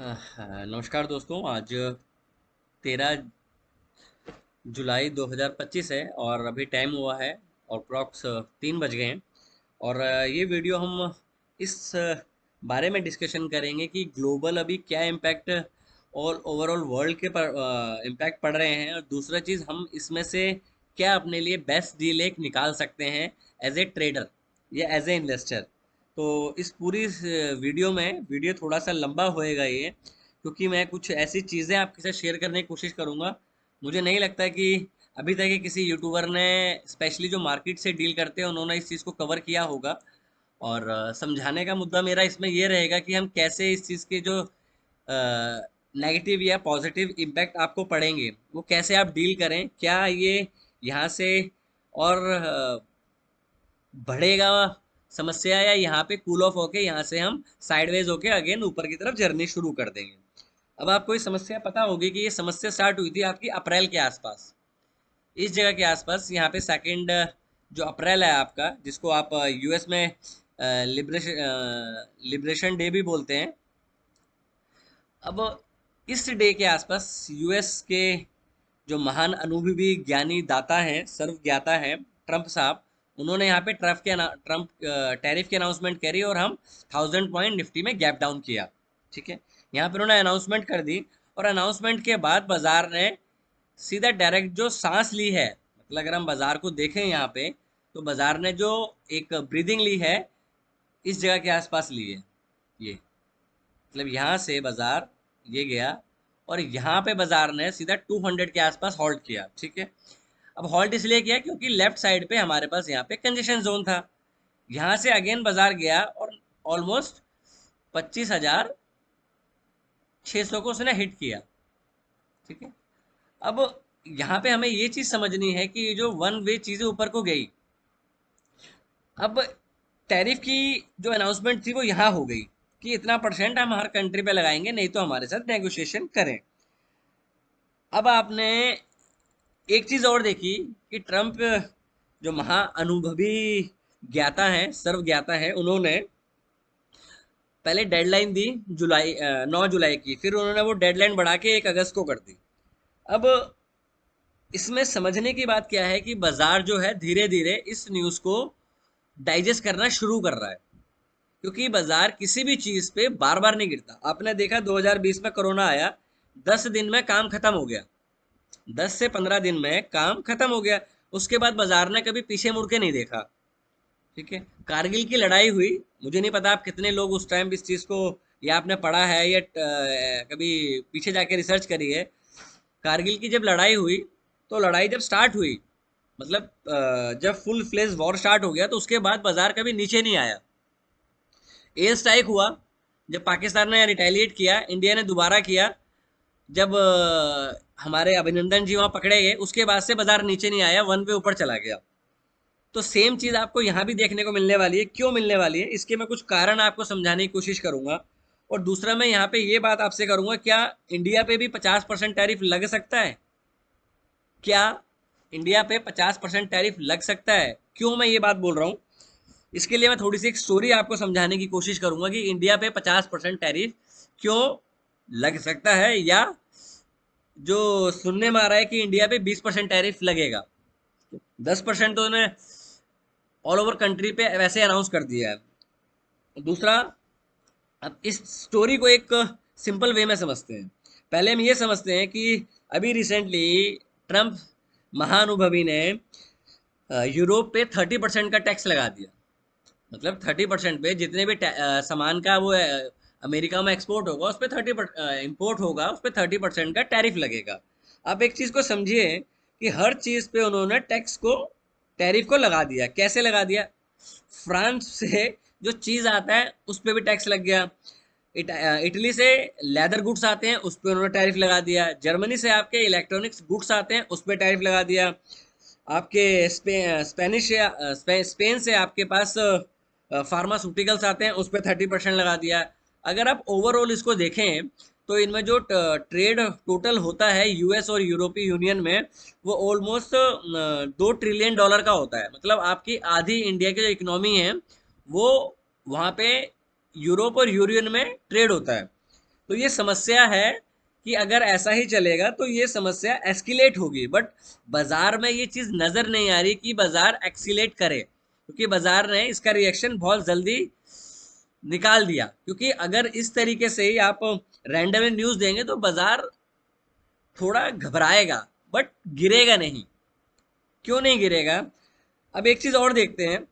नमस्कार दोस्तों। आज 13 जुलाई 2025 है और अभी टाइम हुआ है और अप्रॉक्स 3 बज गए हैं। और ये वीडियो हम इस बारे में डिस्कशन करेंगे कि ग्लोबल अभी क्या इम्पैक्ट और ओवरऑल वर्ल्ड के पर इम्पैक्ट पड़ रहे हैं, और दूसरा चीज़ हम इसमें से क्या अपने लिए बेस्ट डील एक निकाल सकते हैं एज ए ट्रेडर या एज ए इन्वेस्टर। तो इस पूरी वीडियो थोड़ा सा लंबा होएगा ये, क्योंकि मैं कुछ ऐसी चीज़ें आपके साथ शेयर करने की कोशिश करूँगा। मुझे नहीं लगता कि अभी तक ये किसी यूट्यूबर ने, स्पेशली जो मार्केट से डील करते हैं, उन्होंने इस चीज़ को कवर किया होगा। और समझाने का मुद्दा मेरा इसमें ये रहेगा कि हम कैसे इस चीज़ के जो नेगेटिव या पॉजिटिव इम्पैक्ट आपको पड़ेंगे वो कैसे आप डील करें, क्या ये यहाँ से और बढ़ेगा समस्या, या यहाँ पे कूल ऑफ होके यहाँ से हम साइडवेज होके अगेन ऊपर की तरफ जर्नी शुरू कर देंगे। अब आपको ये समस्या पता होगी कि ये समस्या स्टार्ट हुई थी आपकी अप्रैल के आसपास, इस जगह के आसपास। यहाँ पे सेकंड जो अप्रैल है आपका, जिसको आप यूएस में लिबरेशन डे भी बोलते हैं। अब इस डे के आसपास यूएस के जो महान अनुभवी ज्ञानी दाता हैं, सर्वज्ञाता हैं, ट्रंप साहब, उन्होंने यहाँ पे ट्रंप टैरिफ की अनाउंसमेंट करी और हम 1000 पॉइंट निफ्टी में गैप डाउन किया। ठीक है, यहाँ पे उन्होंने अनाउंसमेंट कर दी, और अनाउंसमेंट के बाद बाजार ने सीधा डायरेक्ट जो सांस ली है, मतलब अगर हम बाजार को देखें यहाँ पे, तो बाजार ने जो एक ब्रीदिंग ली है इस जगह के आसपास ली है। ये मतलब यहाँ से बाजार ये गया, और यहाँ पे बाजार ने सीधा 200 के आसपास हॉल्ट किया। ठीक है, अब हॉल्ट इसलिए किया क्योंकि लेफ्ट साइड पे हमारे पास यहाँ पे कंजेशन जोन था। यहाँ से अगेन बाजार गया और ऑलमोस्ट 25,600 को उसने हिट किया। ठीक है, अब यहाँ पे हमें ये चीज समझनी है कि ये जो वन वे चीजें ऊपर को गई, अब टैरिफ की जो अनाउंसमेंट थी वो यहाँ हो गई कि इतना परसेंट हम हर कंट्री पे लगाएंगे, नहीं तो हमारे साथ नेगोशिएशन करें। अब आपने एक चीज और देखी कि ट्रंप जो महाअनुभवी ज्ञाता है, सर्व ज्ञाता है, उन्होंने पहले डेडलाइन दी 9 जुलाई की, फिर उन्होंने वो डेडलाइन बढ़ा के 1 अगस्त को कर दी। अब इसमें समझने की बात क्या है कि बाजार जो है धीरे धीरे इस न्यूज को डाइजेस्ट करना शुरू कर रहा है, क्योंकि बाजार किसी भी चीज पे बार बार नहीं गिरता। आपने देखा 2020 में कोरोना आया, 10 दिन में काम खत्म हो गया, 10 से 15 दिन में काम खत्म हो गया। उसके बाद बाजार ने कभी पीछे मुड़ के नहीं देखा। ठीक है, कारगिल की लड़ाई हुई, मुझे नहीं पता आप कितने लोग उस टाइम इस चीज को या आपने पढ़ा है या कभी पीछे जाके रिसर्च करी है। कारगिल की जब लड़ाई हुई, तो लड़ाई जब स्टार्ट हुई, मतलब जब फुल फ्लेज वॉर स्टार्ट हो गया, तो उसके बाद बाजार कभी नीचे नहीं आया। एयर स्ट्राइक हुआ, जब पाकिस्तान ने रिटेलिएट किया, इंडिया ने दोबारा किया, जब हमारे अभिनंदन जी वहां पकड़े गए, उसके बाद से बाजार नीचे नहीं आया, वन पे ऊपर चला गया। तो सेम चीज आपको यहाँ भी देखने को मिलने वाली है। क्यों मिलने वाली है, इसके मैं कुछ कारण आपको समझाने की कोशिश करूंगा। और दूसरा, मैं यहाँ पे ये बात आपसे करूंगा, क्या इंडिया पे भी 50% टैरिफ लग सकता है? क्या इंडिया पे 50% टैरिफ लग सकता है? क्यों मैं ये बात बोल रहा हूँ, इसके लिए मैं थोड़ी सी एक स्टोरी आपको समझाने की कोशिश करूंगा कि इंडिया पे 50% टैरिफ क्यों लग सकता है, या जो सुनने में आ रहा है कि इंडिया पे 20% टैरिफ लगेगा। 10% तो उन्होंने ऑल ओवर कंट्री पे वैसे अनाउंस कर दिया है। दूसरा, अब इस स्टोरी को एक सिंपल वे में समझते हैं। पहले हम ये समझते हैं कि अभी रिसेंटली ट्रंप महाअनुभवी ने यूरोप पे 30% का टैक्स लगा दिया। मतलब 30% पे जितने भी सामान का वो अमेरिका में एक्सपोर्ट होगा, उस पर 30% इम्पोर्ट होगा, उस पर 30% का टैरिफ लगेगा। आप एक चीज को समझिए कि हर चीज पे उन्होंने टैरिफ को लगा दिया। कैसे लगा दिया? फ्रांस से जो चीज आता है उस पर भी टैक्स लग गया। इटली से लेदर गुड्स आते हैं, उस पर उन्होंने टैरिफ लगा दिया। जर्मनी से आपके इलेक्ट्रॉनिक्स गुड्स आते हैं, उस पर टैरिफ लगा दिया। आपके स्पेन से आपके पास फार्मास्यूटिकल्स आते हैं, उस पर 30% लगा दिया। अगर आप ओवरऑल इसको देखें, तो इनमें जो ट्रेड टोटल होता है यूएस और यूरोपीय यूनियन में, वो ऑलमोस्ट $2 ट्रिलियन का होता है। मतलब आपकी आधी इंडिया की जो इकोनॉमी है वो वहाँ पे यूरोप और यूनियन में ट्रेड होता है। तो ये समस्या है कि अगर ऐसा ही चलेगा तो ये समस्या एस्केलेट होगी, बट बाजार में ये चीज नजर नहीं आ रही कि बाजार एक्सीलेट करे, क्योंकि बाजार ने इसका रिएक्शन बहुत जल्दी निकाल दिया। क्योंकि अगर इस तरीके से ही आप रैंडम न्यूज देंगे तो बाजार थोड़ा घबराएगा, बट गिरेगा नहीं। क्यों नहीं गिरेगा? अब एक चीज और देखते हैं।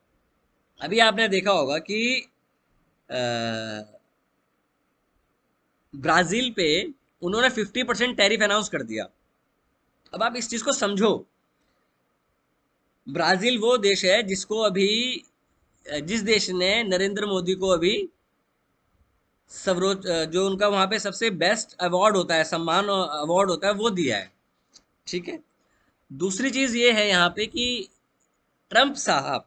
अभी आपने देखा होगा कि ब्राजील पे उन्होंने 50% टैरिफ अनाउंस कर दिया। अब आप इस चीज को समझो। ब्राजील वो देश है जिसको अभी, जिस देश ने नरेंद्र मोदी को अभी सर्वोच्च, जो उनका वहां पे सबसे बेस्ट अवार्ड होता है, सम्मान अवार्ड होता है, वो दिया है। ठीक है। दूसरी चीज ये है यहाँ पे कि ट्रंप साहब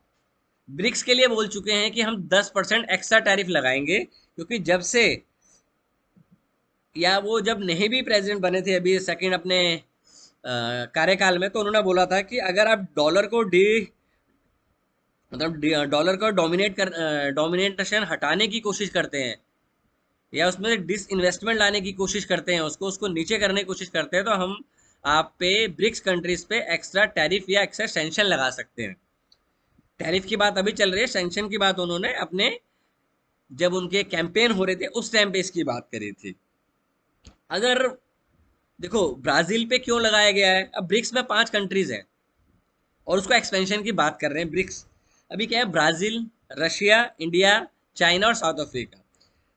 ब्रिक्स के लिए बोल चुके हैं कि हम 10% एक्स्ट्रा टैरिफ लगाएंगे, क्योंकि जब से, या वो जब नहीं भी प्रेसिडेंट बने थे अभी सेकंड अपने कार्यकाल में, तो उन्होंने बोला था कि अगर आप डॉलर को मतलब डॉलर को डोमिनेशन हटाने की कोशिश करते हैं, या उसमें डिस इन्वेस्टमेंट लाने की कोशिश करते हैं, उसको उसको नीचे करने की कोशिश करते हैं, तो हम आप पे ब्रिक्स कंट्रीज पे एक्स्ट्रा टैरिफ या एक्स्ट्रा सैंक्शन लगा सकते हैं। टैरिफ की बात अभी चल रही है, सैंक्शन की बात उन्होंने अपने, जब उनके कैंपेन हो रहे थे उस टाइम पे इसकी बात करी थी। अगर देखो ब्राजील पे क्यों लगाया गया है, अब ब्रिक्स में 5 कंट्रीज हैं और उसको एक्सपेंशन की बात कर रहे हैं। ब्रिक्स अभी क्या है? ब्राजील, रशिया, इंडिया, चाइना और साउथ अफ्रीका।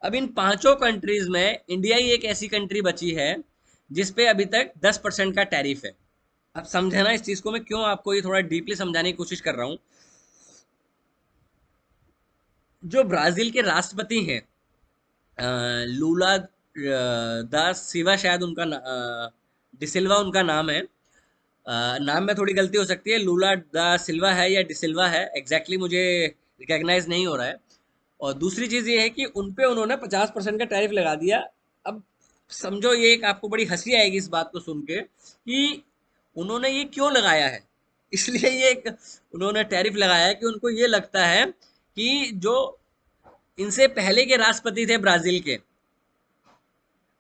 अब इन पांचों कंट्रीज में इंडिया ही एक ऐसी कंट्री बची है जिसपे अभी तक 10% का टैरिफ है। अब समझे ना इस चीज को, मैं क्यों आपको ये थोड़ा डीपली समझाने की कोशिश कर रहा हूँ। जो ब्राजील के राष्ट्रपति हैं, लूला दा सिल्वा, शायद उनका डिसिल्वा उनका नाम है। नाम में थोड़ी गलती हो सकती है, लूला दा सिल्वा है या डिसिल्वा है, एग्जैक्टली मुझे रिकॉग्नाइज नहीं हो रहा है। और दूसरी चीज ये है कि उन पे उन्होंने 50% का टैरिफ लगा दिया। अब समझो, ये एक आपको बड़ी हंसी आएगी इस बात को सुन के कि उन्होंने ये क्यों लगाया है। इसलिए ये एक उन्होंने टैरिफ लगाया है कि उनको ये लगता है कि जो इनसे पहले के राष्ट्रपति थे ब्राजील के,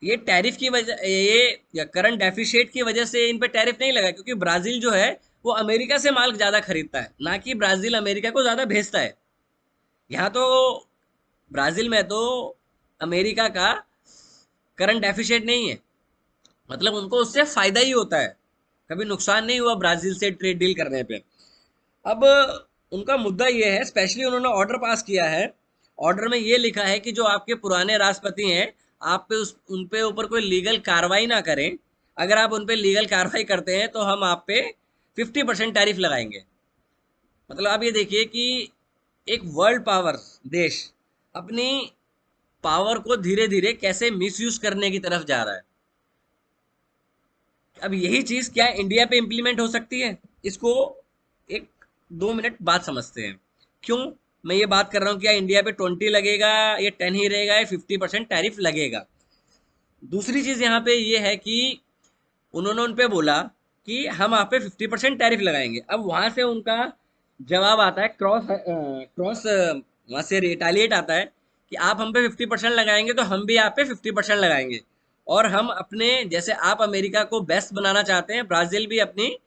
ये टैरिफ की वजह, ये या करंट डेफिशिएट की वजह से इन पे टैरिफ नहीं लगा, क्योंकि ब्राजील जो है वो अमेरिका से माल ज्यादा खरीदता है, ना कि ब्राजील अमेरिका को ज्यादा भेजता है। यहाँ तो ब्राजील में तो अमेरिका का करंट डेफिशिएट नहीं है, मतलब उनको उससे फायदा ही होता है, कभी नुकसान नहीं हुआ ब्राजील से ट्रेड डील करने पे। अब उनका मुद्दा ये है, स्पेशली उन्होंने ऑर्डर पास किया है। ऑर्डर में ये लिखा है कि जो आपके पुराने राष्ट्रपति हैं, आप पे उन पे ऊपर कोई लीगल कार्रवाई ना करें। अगर आप उन पे लीगल कार्रवाई करते हैं तो हम आप पे 50% टैरिफ लगाएंगे। मतलब आप ये देखिए कि एक वर्ल्ड पावर देश अपनी पावर को धीरे धीरे कैसे मिसयूज करने की तरफ जा रहा है। अब यही चीज क्या इंडिया पे इम्प्लीमेंट हो सकती है? इसको एक 2 मिनट बाद समझते हैं। क्यों मैं ये बात कर रहा हूँ? क्या इंडिया पे 20 लगेगा, या 10 ही रहेगा, या 50% टैरिफ लगेगा? दूसरी चीज यहाँ पे ये है कि उन्होंने उन पे बोला कि हम आप पे 50% टैरिफ लगाएंगे। अब वहां से उनका जवाब आता है, क्रॉस वहां से रिटालिएट आता है कि आप हम पे 50% लगाएंगे तो हम भी आप पे 50% लगाएंगे। और हम अपने, जैसे आप अमेरिका को बेस्ट बनाना चाहते हैं, ब्राजील भी अपनी,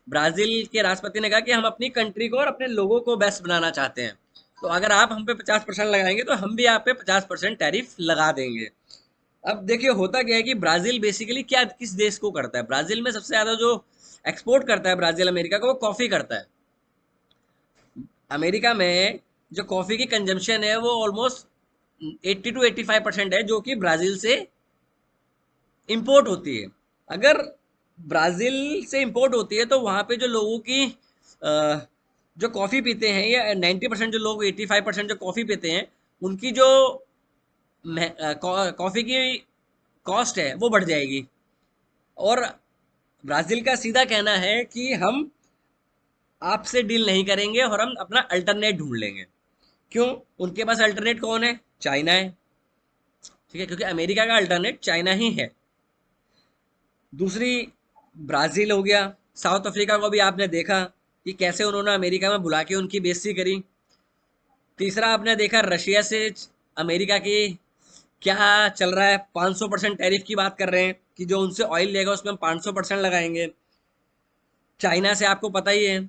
ब्राजील के राष्ट्रपति ने कहा कि हम अपनी कंट्री को और अपने लोगों को बेस्ट बनाना चाहते हैं। तो अगर आप हम पे 50% लगाएंगे तो हम भी आप पे 50% टैरिफ लगा देंगे। अब देखिए होता क्या है कि ब्राजील बेसिकली क्या, किस देश को करता है? ब्राजील में सबसे ज्यादा जो एक्सपोर्ट करता है ब्राजील अमेरिका को, वो कॉफी करता है। अमेरिका में जो कॉफी की कंजम्पशन है वो ऑलमोस्ट 80 to 85% है, जो कि ब्राजील से इंपोर्ट होती है। अगर ब्राजील से इंपोर्ट होती है तो वहां पे जो लोगों की जो कॉफी पीते हैं, या 90% जो लोग, 85% जो कॉफी पीते हैं, उनकी जो कॉफी की कॉस्ट है वो बढ़ जाएगी। और ब्राजील का सीधा कहना है कि हम आपसे डील नहीं करेंगे और हम अपना अल्टरनेट ढूंढ लेंगे। क्यों? उनके पास अल्टरनेट कौन है? चाइना है। ठीक है, क्योंकि अमेरिका का अल्टरनेट चाइना ही है। दूसरी ब्राजील हो गया। साउथ अफ्रीका को भी आपने देखा कि कैसे उन्होंने अमेरिका में बुला के उनकी बेइज्जती करी। तीसरा आपने देखा रशिया से अमेरिका की क्या चल रहा है, 500% टैरिफ की बात कर रहे हैं कि जो उनसे ऑयल लेगा उसमें हम 500% लगाएंगे। चाइना से आपको पता ही है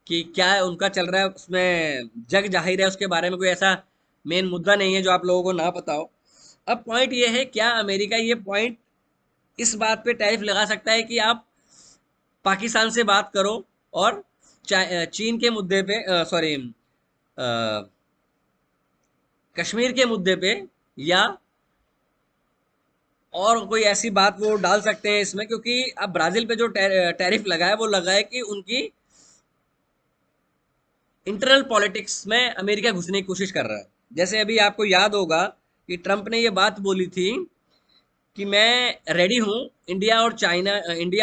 कि क्या उनका चल रहा है, उसमें जग जाहिर है, उसके बारे में कोई ऐसा मेन मुद्दा नहीं है जो आप लोगों को ना पता हो। अब पॉइंट ये है, क्या अमेरिका ये पॉइंट इस बात पे टैरिफ लगा सकता है कि आप पाकिस्तान से बात करो और चीन के मुद्दे पे, सॉरी, कश्मीर के मुद्दे पे, या और कोई ऐसी बात वो डाल सकते हैं इसमें, क्योंकि अब ब्राजील पे जो टैरिफ लगा है वो लगा है कि उनकी इंटरनल पॉलिटिक्स में अमेरिका घुसने की कोशिश कर रहा है। जैसे अभी आपको याद होगा कि ट्रंप ने ये बात बोली थी कि मैं रेडी हूं इंडिया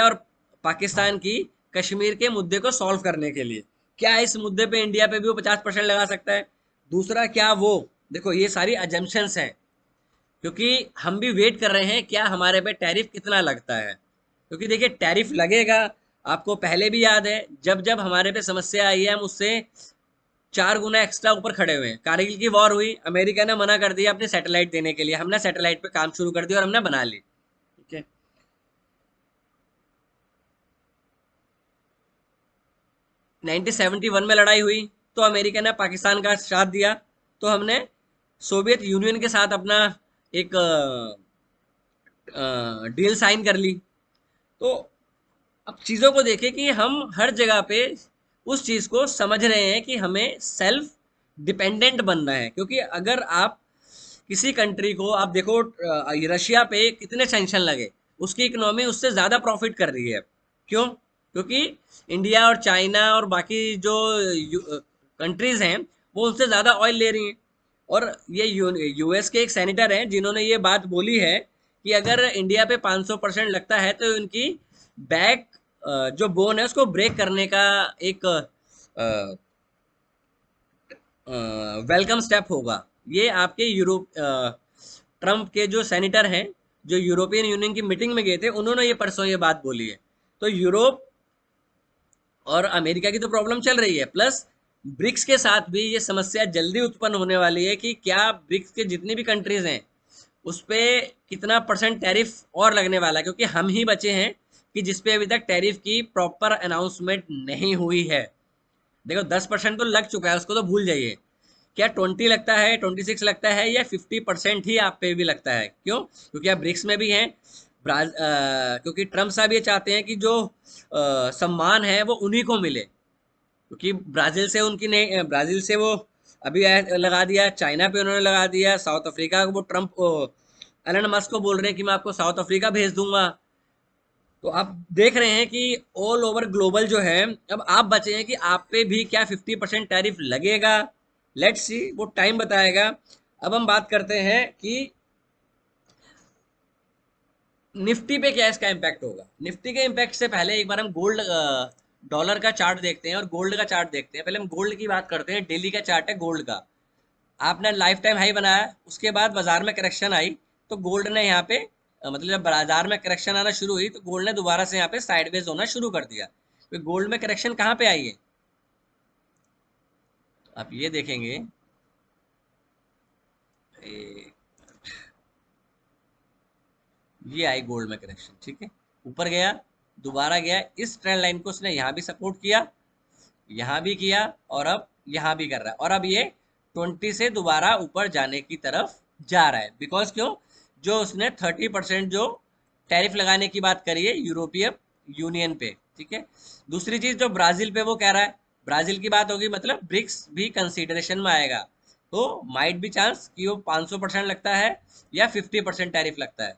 और पाकिस्तान की कश्मीर के मुद्दे को सॉल्व करने के लिए। क्या इस मुद्दे पे इंडिया पे भी वो 50% लगा सकता है? दूसरा, क्या वो, देखो ये सारी अजम्पशंस हैं, क्योंकि हम भी वेट कर रहे हैं क्या हमारे पे टैरिफ कितना लगता है। क्योंकि देखिए टैरिफ लगेगा, आपको पहले भी याद है, जब जब हमारे पे समस्या आई है हम उससे 4 गुना एक्स्ट्रा ऊपर खड़े हुए हैं। कारगिल की वॉर हुई, अमेरिका ने मना कर दिया अपने सैटेलाइट देने के लिए, हमने सैटेलाइट पे काम शुरू कर दिया और हमने बना ली। ठीक है, 1971 में लड़ाई हुई तो अमेरिका ने पाकिस्तान का साथ दिया, तो हमने सोवियत यूनियन के साथ अपना एक डील साइन कर ली। तो अब चीज़ों को देखें कि हम हर जगह पे उस चीज़ को समझ रहे हैं कि हमें सेल्फ डिपेंडेंट बनना है। क्योंकि अगर आप किसी कंट्री को, आप देखो रशिया पे कितने सैंक्शन लगे, उसकी इकोनॉमी उससे ज़्यादा प्रॉफिट कर रही है। क्यों? क्योंकि इंडिया और चाइना और बाकी जो कंट्रीज हैं वो उनसे ज़्यादा ऑयल ले रही हैं। और ये यूएस के एक सेनेटर हैं जिन्होंने ये बात बोली है कि अगर इंडिया पे 500% लगता है तो इनकी बैक जो बोन है उसको ब्रेक करने का एक वेलकम स्टेप होगा। ये आपके ट्रम्प के जो सेनेटर हैं, जो यूरोपियन यूनियन की मीटिंग में गए थे, उन्होंने ये परसों ये बात बोली है। तो यूरोप और अमेरिका की तो प्रॉब्लम चल रही है, प्लस ब्रिक्स के साथ भी ये समस्या जल्दी उत्पन्न होने वाली है कि क्या ब्रिक्स के जितनी भी कंट्रीज हैं उस पे कितना परसेंट टैरिफ और लगने वाला है। क्योंकि हम ही बचे हैं कि जिसपे अभी तक टैरिफ की प्रॉपर अनाउंसमेंट नहीं हुई है। देखो 10% तो लग चुका है, उसको तो भूल जाइए। क्या 20 लगता है, 26 लगता है, या 50% ही आप पे भी लगता है? क्यों? क्योंकि आप ब्रिक्स में भी हैं। क्योंकि ट्रम्प साहब ये चाहते हैं कि जो सम्मान है वो उन्हीं को मिले। क्योंकि ब्राजील से उनकी नहीं, ब्राजील से वो अभी लगा दिया, चाइना पे उन्होंने लगा दिया, साउथ अफ्रीका वो ट्रम्प एलन मस्क को बोल रहे हैं कि मैं आपको साउथ अफ्रीका भेज दूंगा। तो आप देख रहे हैं कि ऑल ओवर ग्लोबल जो है, अब आप बचे हैं कि आप पे भी क्या 50% टैरिफ लगेगा। लेट्स सी, वो टाइम बताएगा। अब हम बात करते हैं कि निफ्टी पे क्या इसका इम्पैक्ट होगा। निफ्टी के इम्पैक्ट से पहले एक बार हम गोल्ड डॉलर का चार्ट देखते हैं और गोल्ड का चार्ट देखते हैं। पहले हम गोल्ड की बात करते हैं। डेली का चार्ट है गोल्ड का, आपने लाइफ टाइम हाई बनाया, उसके बाद बाजार में करेक्शन आई, तो गोल्ड ने यहाँ पे मतलब जब बाजार में करेक्शन आना शुरू हुई तो गोल्ड ने दोबारा से यहाँ पे साइडवेज होना शुरू कर दिया। तो गोल्ड में करेक्शन कहाँ पे आई है? आप ये देखेंगे, ए, ये आई गोल्ड में करेक्शन, ठीक है, ऊपर गया, दोबारा गया, इस ट्रेंड लाइन को उसने यहाँ भी सपोर्ट किया, यहाँ भी किया, और अब यहाँ भी कर रहा है, और अब ये 20 से दोबारा ऊपर जाने की तरफ जा रहा है। बिकॉज क्यों? जो उसने 30% जो टैरिफ लगाने की बात करी है यूरोपीय यूनियन पे, ठीक है। दूसरी चीज जो ब्राजील पे वो कह रहा है, ब्राजील की बात होगी मतलब ब्रिक्स भी कंसीडरेशन में आएगा। तो माइट भी चांस कि वो 500% लगता है या 50% टैरिफ लगता है।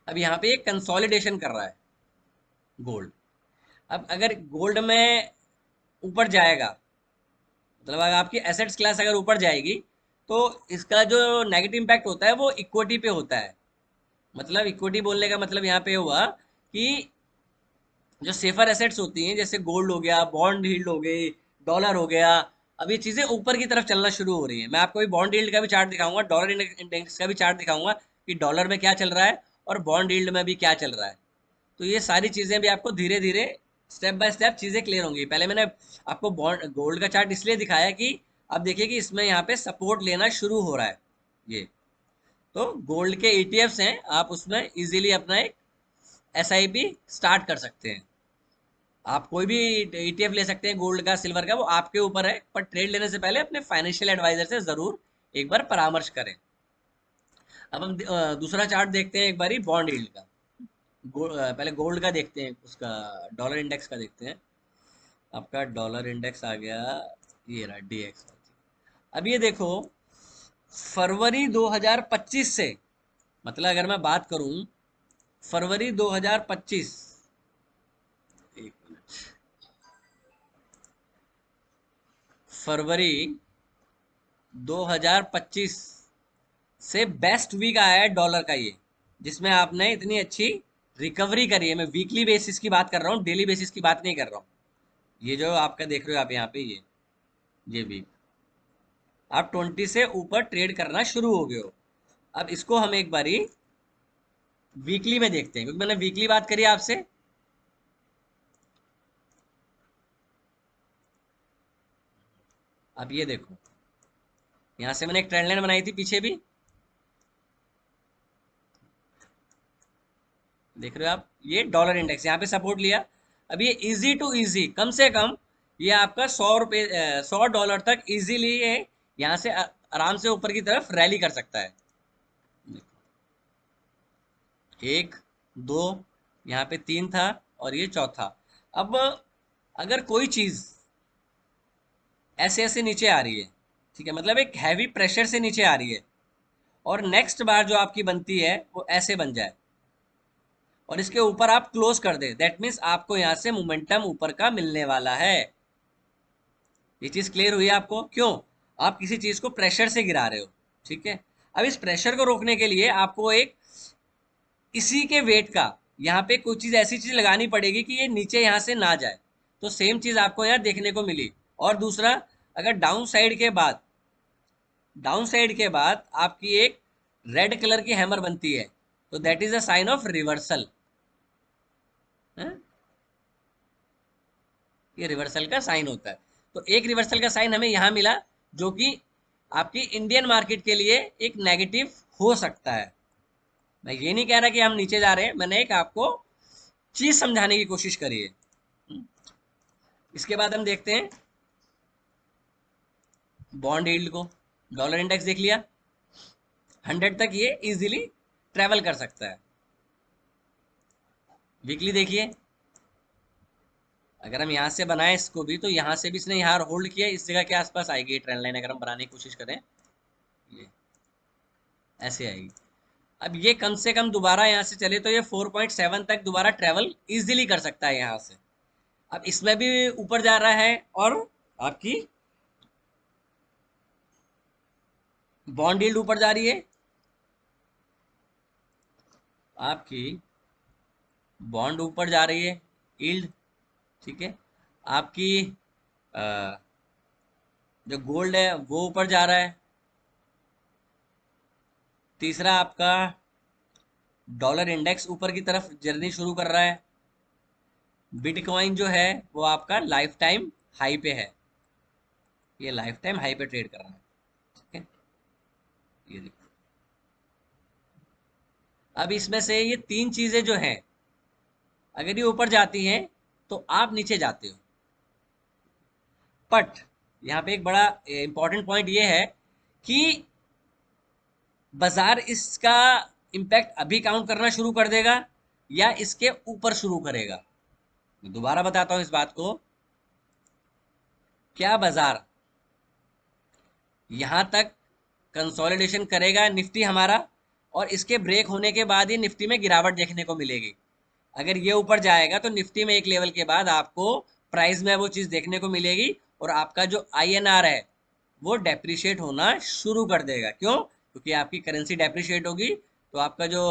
अब यहाँ पे एक कंसोलिडेशन कर रहा है गोल्ड। अब अगर गोल्ड में ऊपर जाएगा, मतलब अगर आपकी एसेट्स क्लास अगर ऊपर जाएगी, तो इसका जो नेगेटिव इम्पैक्ट होता है वो इक्विटी पे होता है। मतलब इक्विटी बोलने का मतलब यहाँ पे हुआ कि जो सेफर एसेट्स होती हैं, जैसे गोल्ड हो गया, बॉन्ड यील्ड हो गई, डॉलर हो गया, अब ये चीजें ऊपर की तरफ चलना शुरू हो रही हैं। मैं आपको भी बॉन्ड यील्ड का भी चार्ट दिखाऊंगा, डॉलर इंडेक्स का भी चार्ट दिखाऊंगा कि डॉलर में क्या चल रहा है और बॉन्ड यील्ड में भी क्या चल रहा है। तो ये सारी चीजें भी आपको धीरे धीरे स्टेप बाय स्टेप चीजें क्लियर होंगी। पहले मैंने आपको बॉन्ड गोल्ड का चार्ट इसलिए दिखाया कि अब देखिए कि इसमें यहाँ पे सपोर्ट लेना शुरू हो रहा है ये। तो गोल्ड के ETFs हैं, आप उसमें इजीली अपना एक SIP स्टार्ट कर सकते हैं। आप कोई भी ETF ले सकते हैं, गोल्ड का, सिल्वर का, वो आपके ऊपर है, पर ट्रेड लेने से पहले अपने फाइनेंशियल एडवाइजर से जरूर एक बार परामर्श करें। अब हम दूसरा चार्ट देखते हैं एक बारी बॉन्ड यील्ड का। पहले गोल्ड का देखते हैं, उसका डॉलर इंडेक्स का देखते हैं। आपका डॉलर इंडेक्स आ गया, ये रहा DX। अब ये देखो, फरवरी 2025 से, मतलब अगर मैं बात करूं फरवरी 2025, एक मिनट, फरवरी 2025 से बेस्ट वीक आया है डॉलर का ये, जिसमें आपने इतनी अच्छी रिकवरी करी है। मैं वीकली बेसिस की बात कर रहा हूँ, डेली बेसिस की बात नहीं कर रहा हूँ। ये जो आपका देख रहे हो आप यहाँ पे, ये वीक आप 20 से ऊपर ट्रेड करना शुरू हो गए हो। अब इसको हम एक बारी वीकली में देखते हैं, क्योंकि मैंने वीकली बात करी आपसे। अब ये देखो, यहां से मैंने एक ट्रेंड लाइन बनाई थी पीछे भी, देख रहे हो आप, ये डॉलर इंडेक्स यहाँ पे सपोर्ट लिया। अब ये इजी टू इजी, कम से कम ये आपका $100 $100 तक इजीली ये यहाँ से आराम से ऊपर की तरफ रैली कर सकता है। एक, दो, यहाँ पे 3 था, और ये चौथा। अब अगर कोई चीज ऐसे ऐसे नीचे आ रही है, ठीक है, मतलब एक हैवी प्रेशर से नीचे आ रही है, और नेक्स्ट बार जो आपकी बनती है वो ऐसे बन जाए, और इसके ऊपर आप क्लोज कर दे, दैट मीन्स आपको यहां से मोमेंटम ऊपर का मिलने वाला है। ये चीज क्लियर हुई आपको? क्यों? आप किसी चीज को प्रेशर से गिरा रहे हो, ठीक है। अब इस प्रेशर को रोकने के लिए आपको एक इसी के वेट का यहाँ पे कोई चीज, ऐसी चीज लगानी पड़ेगी कि ये नीचे यहाँ से ना जाए। तो सेम चीज आपको यहाँ देखने को मिली। और दूसरा, अगर डाउन साइड के बाद आपकी एक रेड कलर की हैमर बनती है, तो that is a sign of reversal. ये रिवर्सल का साइन होता है। तो एक रिवर्सल का साइन हमें यहां मिला, जो कि आपकी इंडियन मार्केट के लिए एक नेगेटिव हो सकता है। मैं ये नहीं कह रहा कि हम नीचे जा रहे हैं, मैंने एक आपको चीज समझाने की कोशिश करी है। इसके बाद हम देखते हैं बॉन्ड यील्ड को। डॉलर इंडेक्स देख लिया, 100 तक ये इजीली ट्रेवल कर सकता है। वीकली देखिए, अगर हम यहाँ से बनाए इसको भी, तो यहाँ से भी इसने यहाँ होल्ड किया, इस जगह के आसपास आएगी ट्रेंड लाइन। अगर हम बनाने की कोशिश करें, ये ऐसे आएगी। अब ये कम से कम दोबारा यहाँ से चले तो ये 4.7 तक दोबारा ट्रेवल इजीली कर सकता है यहाँ से। अब इसमें भी ऊपर जा रहा है, और आपकी बॉन्ड यील्ड ऊपर जा रही है। आपकी बॉन्ड ऊपर जा रही है, यील्ड, ठीक है। आपकी जो गोल्ड है वो ऊपर जा रहा है। तीसरा, आपका डॉलर इंडेक्स ऊपर की तरफ जर्नी शुरू कर रहा है। बिटकॉइन जो है वो आपका लाइफ टाइम हाई पे है, ये लाइफ टाइम हाई पे ट्रेड कर रहा है, ठीक है। ये देखो, अब इसमें से ये 3 चीजें जो हैं, अगर ये ऊपर जाती हैं तो आप नीचे जाते हो। बट यहाँ पे एक बड़ा इंपॉर्टेंट पॉइंट ये है कि बाजार इसका इम्पैक्ट अभी काउंट करना शुरू कर देगा या इसके ऊपर शुरू करेगा। मैं दोबारा बताता हूं इस बात को, क्या बाजार यहां तक कंसोलिडेशन करेगा निफ्टी हमारा, और इसके ब्रेक होने के बाद ही निफ्टी में गिरावट देखने को मिलेगी। अगर ये ऊपर जाएगा तो निफ्टी में एक लेवल के बाद आपको प्राइस में वो चीज देखने को मिलेगी, और आपका जो INR है वो डेप्रिशिएट होना शुरू कर देगा। क्यों? क्योंकि आपकी करेंसी डेप्रिशिएट होगी, तो आपका जो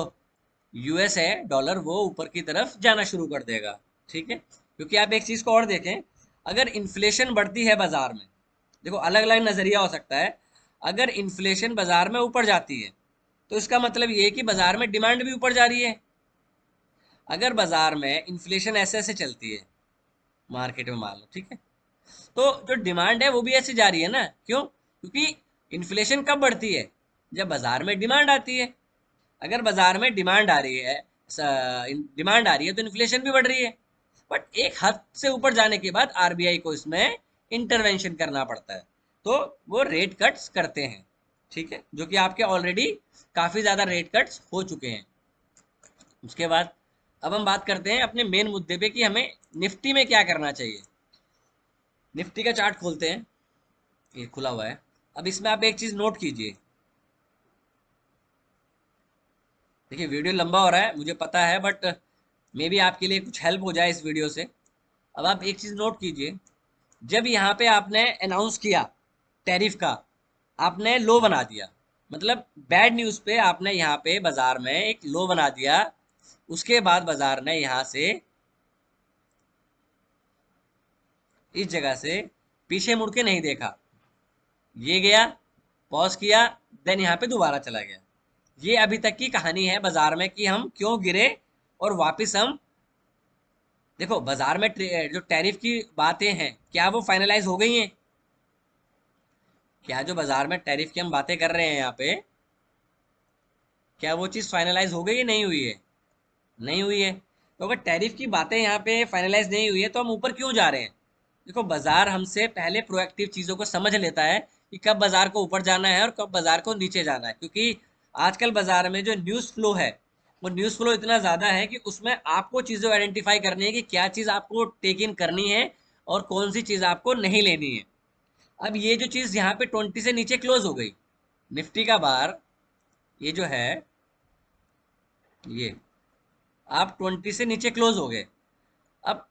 US है डॉलर, वो ऊपर की तरफ जाना शुरू कर देगा, ठीक है। क्योंकि आप एक चीज को और देखें, अगर इन्फ्लेशन बढ़ती है बाजार में, देखो अलग अलग नजरिया हो सकता है। अगर इन्फ्लेशन बाजार में ऊपर जाती है तो इसका मतलब ये है कि बाजार में डिमांड भी ऊपर जा रही है। अगर बाजार में इन्फ्लेशन ऐसे ऐसे चलती है मार्केट में, मान लो, ठीक है, तो जो डिमांड है वो भी ऐसे जा रही है ना, क्यों? क्योंकि इन्फ्लेशन कब बढ़ती है? जब बाजार में डिमांड आती है। अगर बाजार में डिमांड आ रही है, डिमांड आ रही है तो इन्फ्लेशन भी बढ़ रही है। बट एक हद से ऊपर जाने के बाद आरबीआई को इसमें इंटरवेंशन करना पड़ता है, तो वो रेट कट्स करते हैं। ठीक है, जो कि आपके ऑलरेडी काफी ज्यादा रेट कट्स हो चुके हैं। उसके बाद अब हम बात करते हैं अपने मेन मुद्दे पे कि हमें निफ्टी में क्या करना चाहिए। निफ्टी का चार्ट खोलते हैं, ये खुला हुआ है। अब इसमें आप एक चीज नोट कीजिए। देखिए वीडियो लंबा हो रहा है मुझे पता है, बट मे बी आपके लिए कुछ हेल्प हो जाए इस वीडियो से। अब आप एक चीज नोट कीजिए, जब यहाँ पे आपने अनाउंस किया टैरिफ का, आपने लो बना दिया, मतलब बैड न्यूज पे आपने यहाँ पे बाजार में एक लो बना दिया। उसके बाद बाजार ने यहाँ से, इस जगह से पीछे मुड़ के नहीं देखा, ये गया, पॉज किया, देन यहाँ पे दोबारा चला गया। ये अभी तक की कहानी है बाजार में कि हम क्यों गिरे और वापस हम, देखो बाजार में जो टैरिफ की बातें हैं क्या वो फाइनलाइज हो गई हैं? क्या जो बाजार में टैरिफ की हम बातें कर रहे हैं यहाँ पे, क्या वो चीज़ फाइनलाइज हो गई है, नहीं हुई है? नहीं हुई है। तो अगर टैरिफ की बातें यहाँ पे फाइनलाइज नहीं हुई है तो हम ऊपर क्यों जा रहे हैं? देखो बाजार हमसे पहले प्रोएक्टिव चीज़ों को समझ लेता है कि कब बाजार को ऊपर जाना है और कब बाजार को नीचे जाना है, क्योंकि आजकल बाजार में जो न्यूज़ फ्लो है वो न्यूज़ फ्लो इतना ज़्यादा है कि उसमें आपको चीज़ें आइडेंटिफाई करनी है कि क्या चीज़ आपको टेक इन करनी है और कौन सी चीज़ आपको नहीं लेनी है। अब ये जो चीज़ यहाँ पे 20 से नीचे क्लोज हो गई, निफ्टी का बार, ये जो है, ये आप 20 से नीचे क्लोज हो गए। अब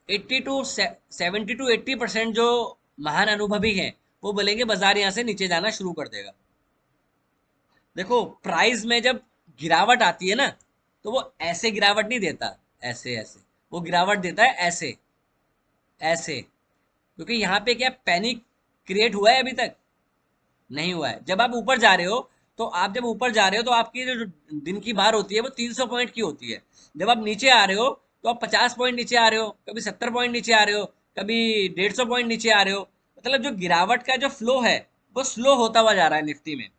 80 टू 70 टू 80% जो महान अनुभवी हैं वो बोलेंगे बाजार यहाँ से नीचे जाना शुरू कर देगा। देखो प्राइस में जब गिरावट आती है ना, तो वो ऐसे गिरावट नहीं देता, ऐसे ऐसे, वो गिरावट देता है ऐसे ऐसे। क्योंकि यहाँ पे क्या पैनिक क्रिएट हुआ है? अभी तक नहीं हुआ है। जब आप ऊपर जा रहे हो, तो आप जब ऊपर जा रहे हो तो आपकी जो दिन की बार होती है वो 300 पॉइंट की होती है। जब आप नीचे आ रहे हो तो आप 50 पॉइंट नीचे आ रहे हो, कभी 70 पॉइंट नीचे आ रहे हो, कभी 150 पॉइंट नीचे आ रहे हो। मतलब जो गिरावट का जो फ्लो है वो स्लो होता हुआ जा रहा है निफ्टी में,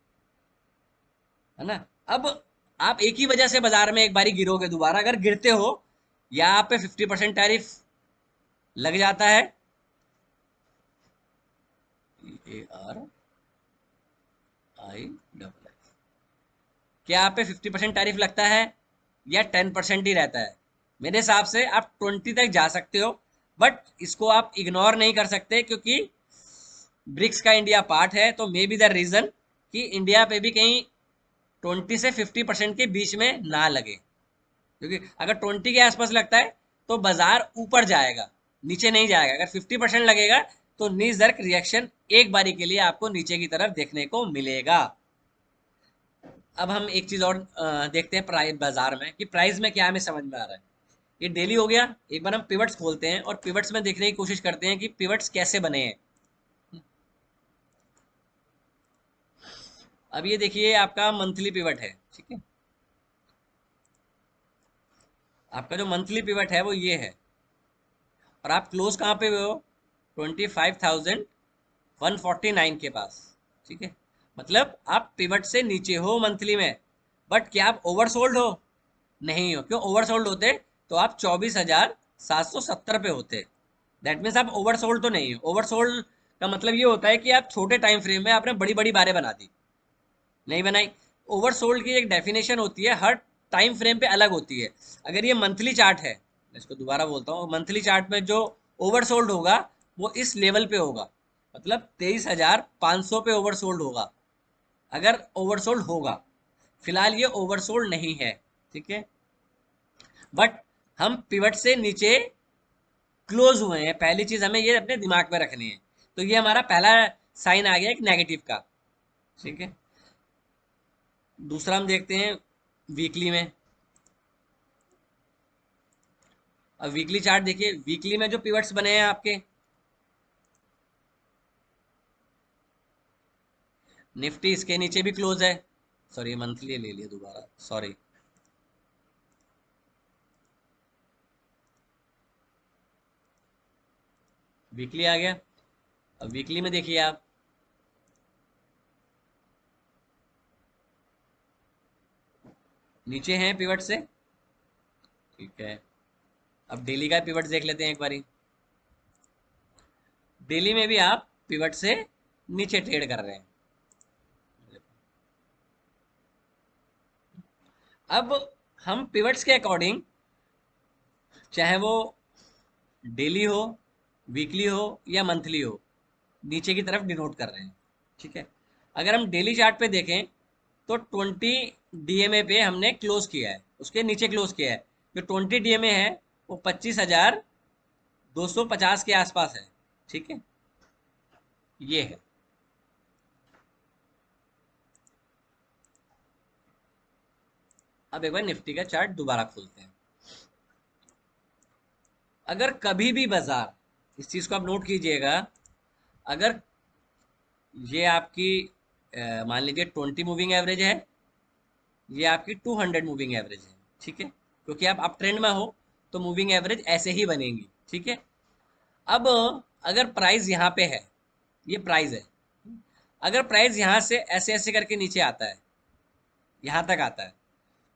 है ना? अब आप एक ही वजह से बाजार में एक बारी गिरोगे, दोबारा अगर गिरते हो या आप पे 50% टैरिफ लग जाता है, ARIFF, क्या आप पे 50% टैरिफ लगता है या 10% ही रहता है? मेरे हिसाब से आप 20 तक जा सकते हो, बट इसको आप इग्नोर नहीं कर सकते क्योंकि ब्रिक्स का इंडिया पार्ट है, तो मे बी द रीजन कि इंडिया पे भी कहीं 20 से 50% के बीच में ना लगे। क्योंकि अगर 20 के आसपास लगता है तो बाजार ऊपर जाएगा, नीचे नहीं जाएगा। अगर 50% लगेगा तो नी जर्क रिएक्शन एक बारी के लिए आपको नीचे की तरफ देखने को मिलेगा। अब हम एक चीज और देखते हैं प्राइस बाजार में कि प्राइस में क्या हमें समझ में आ रहा है। ये डेली हो गया, एक बार हम पिवट्स खोलते हैं और पिवट्स में देखने की कोशिश करते हैं कि पिवट्स कैसे बने हैं। अब ये देखिए आपका मंथली पिवट है, ठीक है? आपका जो मंथली पिवट है वो ये है, और आप क्लोज कहाँ पे हुए हो? 25,149 के पास, ठीक है? मतलब आप पिवट से नीचे हो मंथली में, बट क्या आप ओवरसोल्ड हो? नहीं हो। क्यों ओवरसोल्ड होते? तो आप 24,770 पे होते। दैट मीन्स आप ओवरसोल्ड तो नहीं हो। ओवरसोल्ड का मतलब ये होता है कि आप छोटे टाइम फ्रेम में आपने बड़ी बड़ी बारें बना दी, नहीं बनाई। ओवरसोल्ड की एक डेफिनेशन होती है, हर टाइम फ्रेम पे अलग होती है। अगर ये मंथली चार्ट है, मैं इसको दोबारा बोलता हूँ, मंथली चार्ट में जो ओवरसोल्ड होगा वो इस लेवल पे होगा, मतलब 23,500 पे ओवरसोल्ड होगा, अगर ओवरसोल्ड होगा। फिलहाल ये ओवरसोल्ड नहीं है, ठीक है? बट हम पिवट से नीचे क्लोज हुए हैं, पहली चीज हमें ये अपने दिमाग में रखनी है। तो ये हमारा पहला साइन आ गया एक नेगेटिव का, ठीक है? दूसरा हम देखते हैं वीकली में। अब वीकली चार्ट देखिए, वीकली में जो पिवट्स बने हैं आपके, निफ्टी इसके नीचे भी क्लोज है। सॉरी मंथली ले लिया दोबारा, सॉरी। वीकली आ गया। अब वीकली में देखिए आप, नीचे हैं पिवट से, ठीक है। अब डेली का पिवट देख लेते हैं एक बारी। डेली में भी आप पिवट से नीचे ट्रेड कर रहे हैं। अब हम पिवट्स के अकॉर्डिंग, चाहे वो डेली हो, वीकली हो या मंथली हो, नीचे की तरफ डिनोट कर रहे हैं, ठीक है। अगर हम डेली चार्ट पे देखें तो 20 डीएमए पे हमने क्लोज किया है, उसके नीचे क्लोज किया है। जो 20 डीएमए है वो 25,250 के आसपास है, ठीक है, ये है। अब एक बार निफ्टी का चार्ट दोबारा खोलते हैं। अगर कभी भी बाजार, इस चीज को आप नोट कीजिएगा, अगर ये आपकी मान लीजिए 20 मूविंग एवरेज है, ये आपकी 200 मूविंग एवरेज है, ठीक है, क्योंकि आप अप ट्रेंड में हो तो मूविंग एवरेज ऐसे ही बनेंगी, ठीक है। अब अगर प्राइस यहाँ पे है, ये प्राइस है, अगर प्राइस यहाँ से ऐसे ऐसे करके नीचे आता है, यहाँ तक आता है,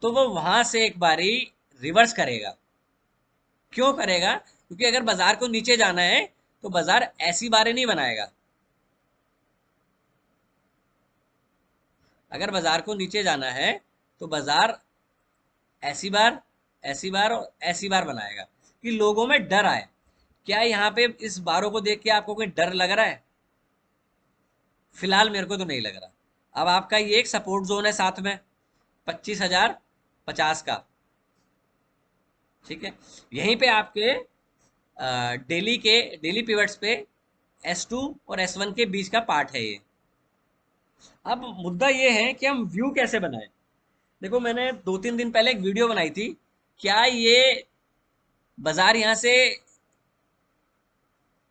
तो वो वहां से एक बारी रिवर्स करेगा। क्यों करेगा? क्योंकि अगर बाजार को नीचे जाना है तो बाजार ऐसी बारें नहीं बनाएगा। अगर बाजार को नीचे जाना है तो बाजार ऐसी बार, ऐसी बार और ऐसी बार बनाएगा कि लोगों में डर आए। क्या यहाँ पे इस बारों को देख के आपको कोई डर लग रहा है? फिलहाल मेरे को तो नहीं लग रहा। अब आपका ये एक सपोर्ट जोन है साथ में 25,050 का, ठीक है। यहीं पे आपके डेली पिवट्स पे S2 और S1 के बीच का पार्ट है ये। अब मुद्दा ये है कि हम व्यू कैसे बनाएं। देखो, मैंने 2-3 दिन पहले एक वीडियो बनाई थी, क्या ये बाजार यहाँ से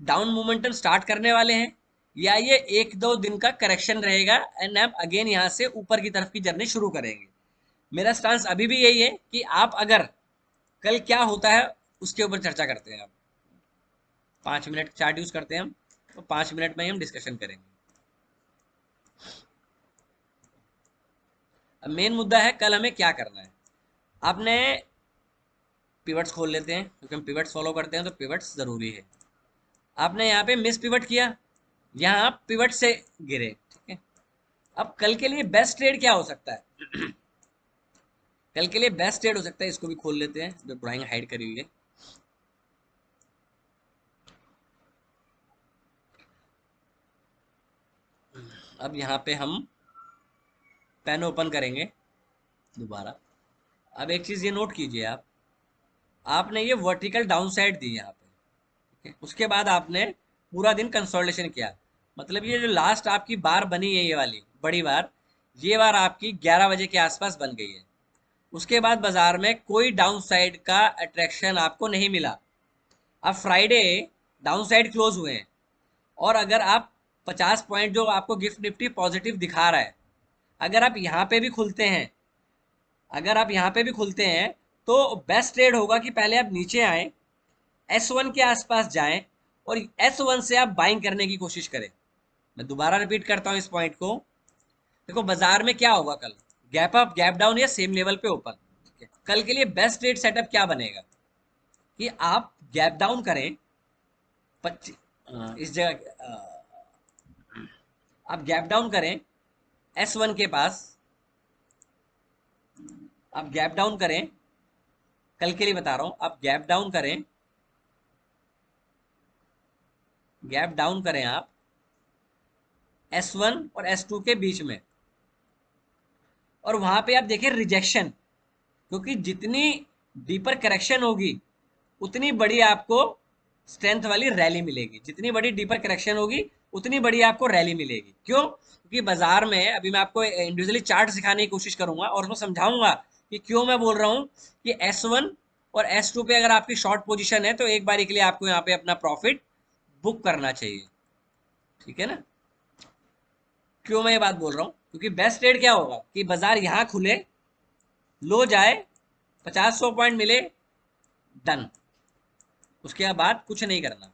डाउन मोमेंटम स्टार्ट करने वाले हैं या ये 1-2 दिन का करेक्शन रहेगा एंड आप अगेन यहाँ से ऊपर की तरफ की जर्नी शुरू करेंगे। मेरा स्टांस अभी भी यही है कि आप अगर कल क्या होता है उसके ऊपर चर्चा करते हैं। आप 5 मिनट चार्ट यूज करते हैं हम, तो 5 मिनट में ही हम डिस्कशन करेंगे। अब मेन मुद्दा है कल हमें क्या करना है। आपने पिवट्स खोल लेते हैं, क्योंकि हम पिवट्स फॉलो करते हैं तो पिवट्स जरूरी है। आपने यहाँ पे मिस पिवट किया, यहाँ आप पिवट से गिरे, ठीक है। अब कल के लिए बेस्ट ट्रेड क्या हो सकता है? कल के लिए बेस्ट ट्रेड हो सकता है, इसको भी खोल लेते हैं जो ड्राइंग हाइड करी हुई है। अब यहाँ पे हम पेन ओपन करेंगे दोबारा। अब एक चीज ये नोट कीजिए आप, आपने ये वर्टिकल डाउन साइड दी यहाँ पे, ठीक है। उसके बाद आपने पूरा दिन कंसोलिडेशन किया, मतलब ये जो लास्ट आपकी बार बनी है, ये वाली बड़ी बार, ये बार आपकी 11 बजे के आसपास बन गई है। उसके बाद बाजार में कोई डाउन साइड का अट्रैक्शन आपको नहीं मिला। अब फ्राइडे डाउन साइड क्लोज हुए हैं, और अगर आप 50 पॉइंट जो आपको गिफ्ट निफ्टी पॉजिटिव दिखा रहा है, अगर आप यहाँ पे भी खुलते हैं, अगर आप यहाँ पे भी खुलते हैं तो बेस्ट ट्रेड होगा कि पहले आप नीचे आए, S1 के आसपास जाएं और S1 से आप बाइंग करने की कोशिश करें। मैं दोबारा रिपीट करता हूं इस पॉइंट को। देखो, बाजार में क्या होगा कल, गैप अप, गैप डाउन या सेम लेवल पे ओपन, ठीक है। कल के लिए बेस्ट ट्रेड सेटअप क्या बनेगा कि आप गैप डाउन करें 25 इस जगह, आप गैप डाउन करें S1 के पास, आप गैप डाउन करें, कल के लिए बता रहा हूं, आप गैप डाउन करें, गैप डाउन करें आप S1 और S2 के बीच में, और वहां पे आप देखिए रिजेक्शन, क्योंकि जितनी डीपर करेक्शन होगी उतनी बड़ी आपको स्ट्रेंथ वाली रैली मिलेगी, जितनी बड़ी डीपर करेक्शन होगी उतनी बड़ी आपको रैली मिलेगी। क्यों? क्योंकि बाजार में, अभी मैं आपको इंडिविजुअली चार्ट सिखाने की कोशिश करूंगा और उसमें समझाऊंगा कि क्यों मैं बोल रहा हूं कि S1 और S2 पे अगर आपकी शॉर्ट पोजीशन है तो एक बारी के लिए आपको यहाँ पे अपना प्रॉफिट बुक करना चाहिए, ठीक है ना। क्यों मैं ये बात बोल रहा हूँ? क्योंकि बेस्ट ट्रेड क्या होगा कि बाजार यहाँ खुले, लो जाए, 50-100 पॉइंट मिले, डन, उसके बाद कुछ नहीं करना।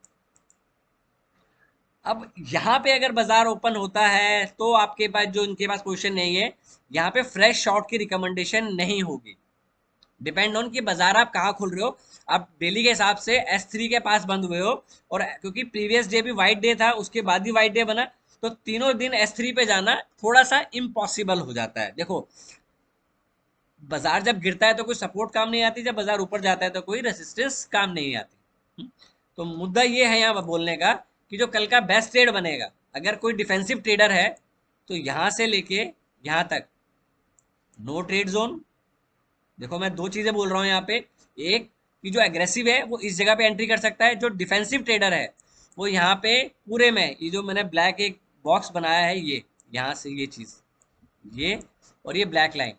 अब यहाँ पे अगर बाजार ओपन होता है तो आपके पास जो इनके पास पोजीशन नहीं है, यहाँ पे फ्रेश शॉर्ट की रिकमेंडेशन नहीं होगी। डिपेंड ऑन कि बाजार आप कहाँ खुल रहे हो। आप डेली के हिसाब से S3 के पास बंद हुए हो, और क्योंकि प्रीवियस डे भी वाइट डे था, उसके बाद भी वाइट डे बना, तो तीनों दिन S3 पे जाना थोड़ा सा इम्पॉसिबल हो जाता है। देखो, बाजार जब गिरता है तो कोई सपोर्ट काम नहीं आती, जब बाजार ऊपर जाता है तो कोई रेसिस्टेंस काम नहीं आती। तो मुद्दा ये है यहाँ बोलने का कि जो कल का बेस्ट ट्रेड बनेगा, अगर कोई डिफेंसिव ट्रेडर है, तो यहाँ से लेके यहाँ तक नो ट्रेड जोन। देखो, मैं दो चीजें बोल रहा हूँ यहाँ पे। एक कि जो एग्रेसिव है वो इस जगह पे एंट्री कर सकता है, जो डिफेंसिव ट्रेडर है वो यहाँ पे पूरे में, ये जो मैंने ब्लैक एक बॉक्स बनाया है, ये यहाँ से ये चीज, ये और ये ब्लैक लाइन,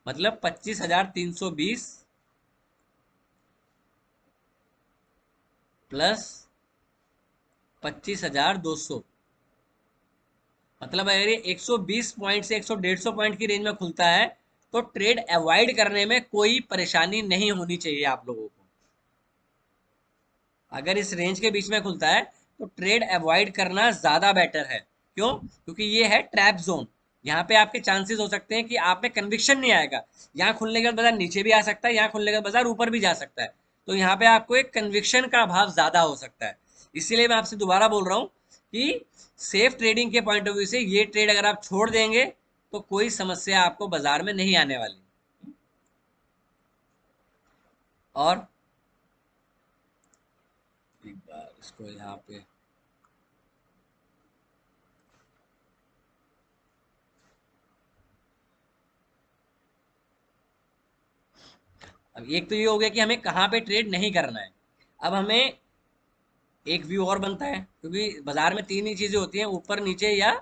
मतलब 25,320 प्लस 25,200, मतलब अगर ये 120 पॉइंट से 100-150 पॉइंट की रेंज में खुलता है, तो ट्रेड अवॉइड करने में कोई परेशानी नहीं होनी चाहिए आप लोगों को। अगर इस रेंज के बीच में खुलता है तो ट्रेड अवॉइड करना ज्यादा बेटर है। क्यों? क्योंकि ये है ट्रैप जोन। यहाँ पे आपके चांसेस हो सकते हैं कि आप में कन्विक्शन नहीं आएगा। यहाँ खुलने के बाद बाजार नीचे भी आ सकता है, यहाँ खुलने के बाद बाजार ऊपर भी जा सकता है, तो यहाँ पे आपको एक कन्विक्शन का अभाव ज्यादा हो सकता है। इसीलिए मैं आपसे दोबारा बोल रहा हूँ कि सेफ ट्रेडिंग के पॉइंट ऑफ व्यू से ये ट्रेड अगर आप छोड़ देंगे तो कोई समस्या आपको बाजार में नहीं आने वाली। और एक बार इसको यहाँ पे, अब एक तो ये हो गया कि हमें कहाँ पे ट्रेड नहीं करना है। अब हमें एक व्यू और बनता है, क्योंकि बाजार में तीन ही चीजें होती हैं, ऊपर नीचे या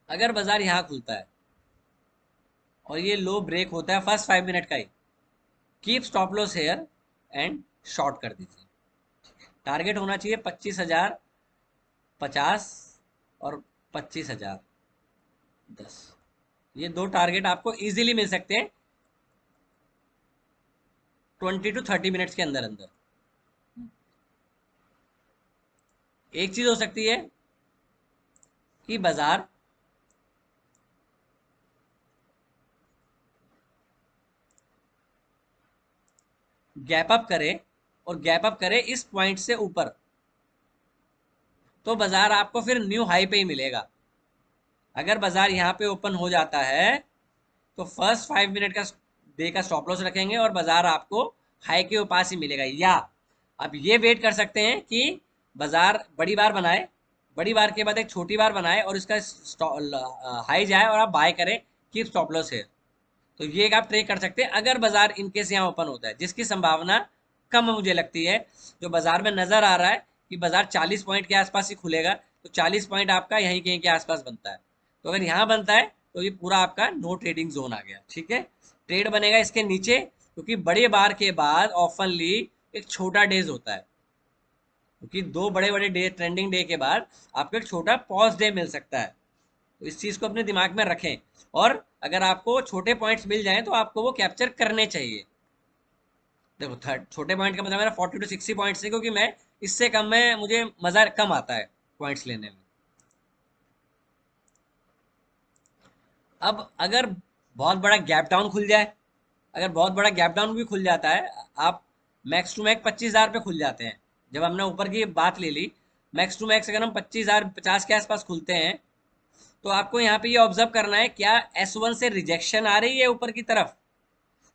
अगर बाजार यहाँ खुलता है और ये लो ब्रेक होता है फर्स्ट 5 मिनट का ही, keep stop loss here and short कर दीजिए। टारगेट होना चाहिए 25,050 और 25,010। ये दो टारगेट आपको इजीली मिल सकते हैं 20 to 30 मिनट्स के अंदर अंदर। एक चीज हो सकती है कि बाजार गैप अप करे, और गैप अप करे इस पॉइंट से ऊपर, तो बाजार आपको फिर न्यू हाई पे ही मिलेगा। अगर बाजार यहाँ पे ओपन हो जाता है तो फर्स्ट 5 मिनट का डे का स्टॉप लॉस रखेंगे और बाजार आपको हाई के पास ही मिलेगा। या अब ये वेट कर सकते हैं कि बाजार बड़ी बार बनाए, बड़ी बार के बाद एक छोटी बार बनाए और इसका हाई जाए और आप बाय करें, कीप स्टॉप लॉस है। तो ये एक आप ट्रेड कर सकते हैं अगर बाजार इनकेस यहाँ ओपन होता है, जिसकी संभावना कम मुझे लगती है। जो बाजार में नजर आ रहा है कि बाजार 40 पॉइंट के आसपास ही खुलेगा, तो 40 पॉइंट आपका यहीं कहीं के आसपास बनता है। तो अगर यहाँ बनता है तो ये पूरा आपका नो ट्रेडिंग जोन आ गया। ठीक है, ट्रेड बनेगा इसके नीचे, क्योंकि बड़े बार के बाद ऑफनली एक छोटा डेज होता है, क्योंकि दो बड़े बड़े डे ट्रेंडिंग डे के बाद आपको एक छोटा पॉज डे मिल सकता है। तो इस चीज को अपने दिमाग में रखें, और अगर आपको छोटे पॉइंट्स मिल जाएं तो आपको वो कैप्चर करने चाहिए। देखो, छोटे पॉइंट का मतलब मेरा 40 to 60 पॉइंट्स है, क्योंकि मैं इससे कम में मुझे मजा कम आता है पॉइंट्स लेने में। अब अगर बहुत बड़ा गैप डाउन खुल जाए, अगर बहुत बड़ा गैप डाउन भी खुल जाता है, आप मैक्स टू मैक्स 25,000 पे खुल जाते हैं। जब हमने ऊपर की बात ले ली, मैक्स टू मैक्स अगर हम 25,050 के आसपास खुलते हैं, तो आपको यहाँ पे ये ऑब्जर्व करना है, क्या S1 से रिजेक्शन आ रही है ऊपर की तरफ।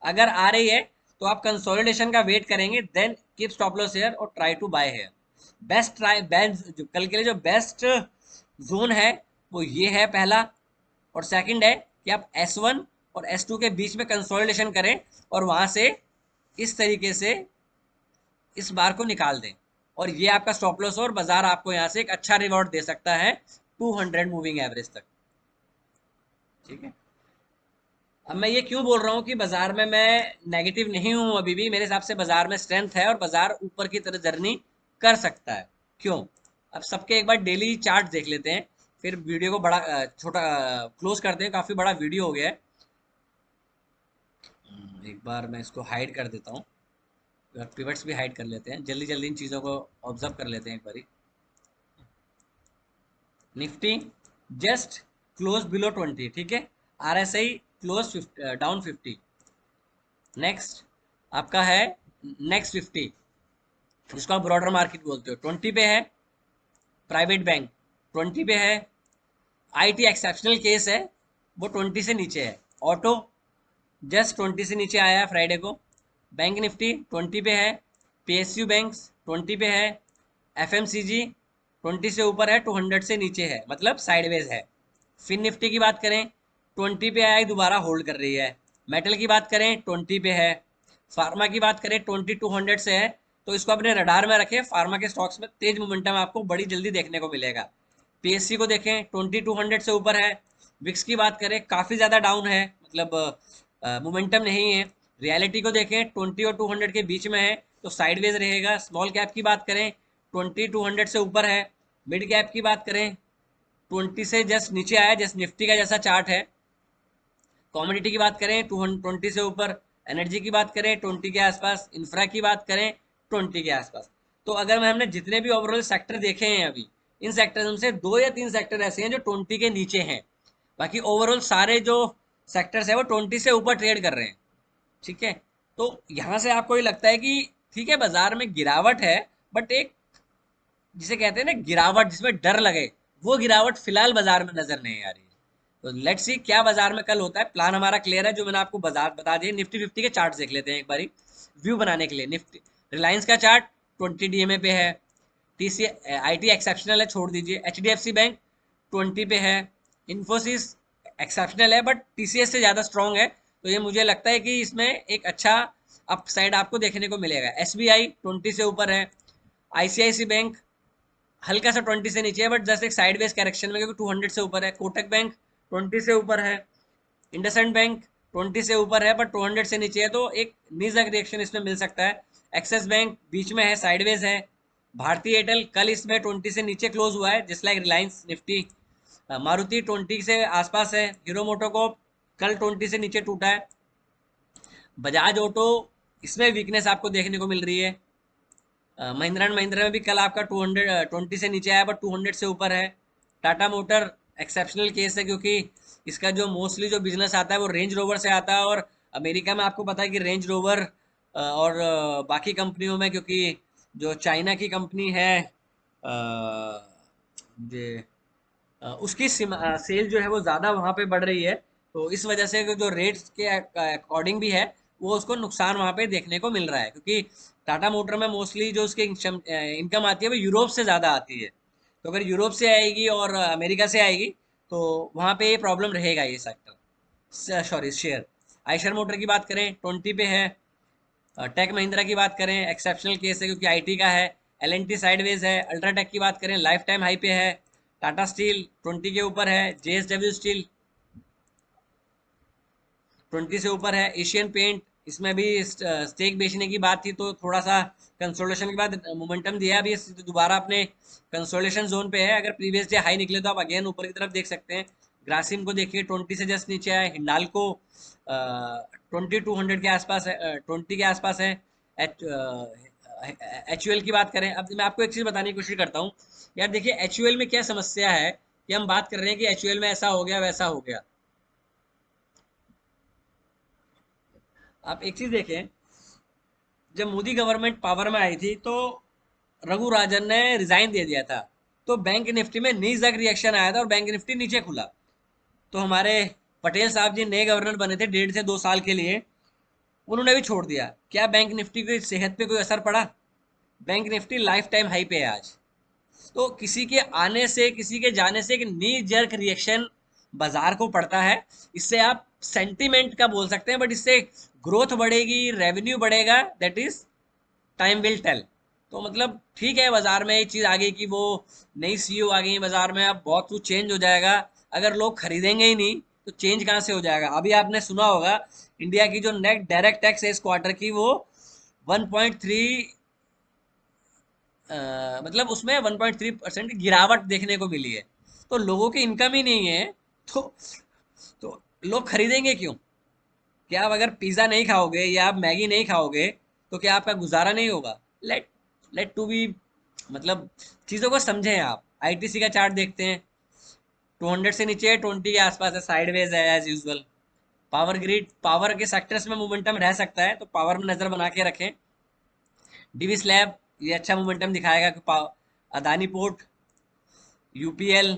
अगर आ रही है तो आप कंसोलिडेशन का वेट करेंगे, then keep stop loss here और try to buy here. Best try best जो कल के लिए जो बेस्ट जोन है वो ये है पहला, और सेकंड है कि आप S1 और S2 के बीच में कंसोलिडेशन करें और वहां से इस तरीके से इस बार को निकाल दें, और ये आपका स्टॉप लॉस, और बाजार आपको यहाँ से एक अच्छा रिवॉर्ड दे सकता है 200 मूविंग एवरेज तक। ठीक है, अब मैं ये क्यों बोल रहा हूँ कि बाजार में मैं नेगेटिव नहीं हूँ, अभी भी मेरे हिसाब से बाजार में स्ट्रेंथ है और बाजार ऊपर की तरफ जर्नी कर सकता है। क्यों? अब सबके एक बार डेली चार्ट देख लेते हैं, फिर वीडियो को बड़ा छोटा क्लोज करते हैं, काफी बड़ा वीडियो हो गया है। एक बार मैं इसको हाइड कर देता हूँ, पिवट्स भी हाइड कर लेते हैं, जल्दी जल्दी इन चीज़ों को ऑब्जर्व कर लेते हैं एक बारी। निफ्टी जस्ट क्लोज बिलो 20, ठीक है। RSI close down 50। नेक्स्ट आपका है नेक्स्ट 50, जिसको आप ब्रॉडर मार्केट बोलते हो, 20 पे है। प्राइवेट बैंक 20 पे है। IT एक्सेप्शनल केस है, वो 20 से नीचे है। ऑटो जस्ट 20 से नीचे आया है फ्राइडे को। बैंक निफ्टी 20 पे है। PSU बैंक्स 20 पे है। FMCG 20 से ऊपर है, 200 से नीचे है, मतलब साइडवेज है। फिन निफ्टी की बात करें, 20 पे आई, दोबारा होल्ड कर रही है। मेटल की बात करें 20 पे है। फार्मा की बात करें 2200 से है, तो इसको अपने रडार में रखें। फार्मा के स्टॉक्स में तेज मोमेंटम आपको बड़ी जल्दी देखने को मिलेगा। PSC को देखें 2200 से ऊपर है। विक्स की बात करें काफ़ी ज़्यादा डाउन है, मतलब मोमेंटम नहीं है। रियलिटी को देखें 20 और 200 के बीच में है, तो साइडवेज रहेगा। स्मॉल कैप की बात करें 2200 से ऊपर है। मिड कैप की बात करें 20 से जस्ट नीचे आया, जस्ट निफ्टी का जैसा चार्ट है। कॉमोडिटी की बात करें 20 से ऊपर। एनर्जी की बात करें 20 के आसपास। इंफ्रा की बात करें 20 के आसपास। तो अगर मैं हमने जितने भी ओवरऑल सेक्टर देखे हैं अभी, इन सेक्टर में से 2 या 3 सेक्टर ऐसे हैं जो 20 के नीचे हैं। बाकी ओवरऑल सारे जो सेक्टर्स है वो 20 से ऊपर ट्रेड कर रहे हैं, ठीक है। तो यहाँ से आपको ये लगता है कि ठीक है, बाजार में गिरावट है, बट एक जिसे कहते हैं ना गिरावट जिसमें डर लगे, वो गिरावट फिलहाल बाजार में नजर नहीं आ रही है। तो लेट्स सी क्या बाजार में कल होता है। प्लान हमारा क्लियर है, जो मैंने आपको बाजार बता दिया। निफ्टी 50 के चार्ट देख लेते हैं एक बारी व्यू बनाने के लिए। निफ्टी रिलायंस का चार्ट 20 DMA पे है। TC IT एक्सेप्शनल है, छोड़ दीजिए। HDFC बैंक 20 पे है। इन्फोसिस एक्सेप्शनल है, बट TCS से ज़्यादा स्ट्रॉन्ग है, तो ये मुझे लगता है कि इसमें एक अच्छा अपसाइड आपको देखने को मिलेगा। SBI 20 से ऊपर है। ICICI बैंक हल्का सा 20 से नीचे है, बट जस्ट एक साइडवेज करेक्शन में, क्योंकि 200 से ऊपर है। कोटक बैंक 20 से ऊपर है। इंडसइंड बैंक 20 से ऊपर है, बट 200 से नीचे है, तो एक निजक रिएक्शन इसमें मिल सकता है। एक्सिस बैंक बीच में है, साइडवेज है। भारतीय एयरटेल कल इसमें 20 से नीचे क्लोज हुआ है, जिस लाइक रिलायंस निफ्टी। मारुति 20 से आसपास है। हीरो मोटोकॉर्प कल 20 से नीचे टूटा है। बजाज ऑटो इसमें वीकनेस आपको देखने को मिल रही है। महिंद्रा एंड महिंद्रा में भी कल आपका 20 से नीचे आया, बट 200 से ऊपर है। टाटा मोटर एक्सेप्शनल केस है, क्योंकि इसका जो मोस्टली जो बिजनेस आता है वो रेंज रोवर से आता है, और अमेरिका में आपको पता है कि रेंज रोवर और बाकी कंपनियों में, क्योंकि जो चाइना की कंपनी है ये उसकी सेल जो है वो ज़्यादा वहाँ पे बढ़ रही है, तो इस वजह से जो रेट्स के अकॉर्डिंग भी है, वो उसको नुकसान वहाँ पे देखने को मिल रहा है। क्योंकि टाटा मोटर में मोस्टली जो उसकी इनकम आती है वो यूरोप से ज़्यादा आती है, तो अगर यूरोप से आएगी और अमेरिका से आएगी, तो वहाँ पे ये प्रॉब्लम रहेगा ये sector, sorry share. Eicher motor की बात करें 20 पे है। टेक महिंद्रा की बात करें एक्सेप्शनल केस है, क्योंकि IT का है। LNT साइडवेज है। अल्ट्राटेक की बात करें लाइफ टाइम हाई पे है। टाटा स्टील 20 के ऊपर है। JSW स्टील 20 से ऊपर है। एशियन पेंट, इसमें भी स्टेक बेचने की बात थी, तो थोड़ा सा कंसोलिडेशन के बाद मोमेंटम दिया। अभी दोबारा अपने कंसोलिडेशन जोन पे है। अगर प्रीवियस डे हाई निकले तो आप अगेन ऊपर की तरफ देख सकते हैं। ग्रासिम को देखिए 20 से जस्ट नीचे है। हिंडाल्को 2200 के आसपास है, 20 के आसपास है। HUL की बात करें, अब मैं आपको एक चीज़ बताने की कोशिश करता हूँ। यार देखिए HUL में क्या समस्या है, कि हम बात कर रहे हैं कि HUL में ऐसा हो गया वैसा हो गया। आप एक चीज़ देखें, जब मोदी गवर्नमेंट पावर में आई थी, तो रघु राजन ने रिजाइन दे दिया था, तो बैंक निफ्टी में नीजक रिएक्शन आया था और बैंक निफ्टी नीचे खुला। तो हमारे पटेल साहब जी नए गवर्नर बने थे 1.5 से 2 साल के लिए, उन्होंने भी छोड़ दिया। क्या बैंक निफ्टी की सेहत पे कोई असर पड़ा? Bank Nifty life time high पे है आज। तो किसी के आने से किसी के जाने से एक नी जर्क रिएक्शन बाजार को पड़ता है। इससे आप सेंटीमेंट का बोल सकते हैं, बट इससे ग्रोथ बढ़ेगी, रेवेन्यू बढ़ेगा, that is time will tell. तो मतलब ठीक है, बाजार में एक चीज आ गई कि वो नई CEO आ गई बाजार में, अब बहुत कुछ चेंज हो जाएगा। अगर लोग खरीदेंगे ही नहीं, तो चेंज कहाँ से हो जाएगा? अभी आपने सुना होगा, इंडिया की जो नेट डायरेक्ट टैक्स है इस क्वार्टर की, वो 1.3 मतलब उसमें 1.3% गिरावट देखने को मिली है। तो लोगों की इनकम ही नहीं है, तो तो लोग खरीदेंगे क्यों? क्या आप अगर पिज्ज़ा नहीं खाओगे या आप मैगी नहीं खाओगे तो क्या आपका गुजारा नहीं होगा? लेट लेट टू बी, मतलब चीज़ों को समझें आप। आईटीसी का चार्ट देखते हैं, 200 से नीचे 20 के आसपास है, साइडवेज है as usual. Power grid, power के सेक्टर्स में मोमेंटम रह सकता है, तो पावर में नज़र बना के रखें। डीवी स्लैब ये अच्छा मोमेंटम दिखाएगा कि अदानी पोर्ट, यूपीएल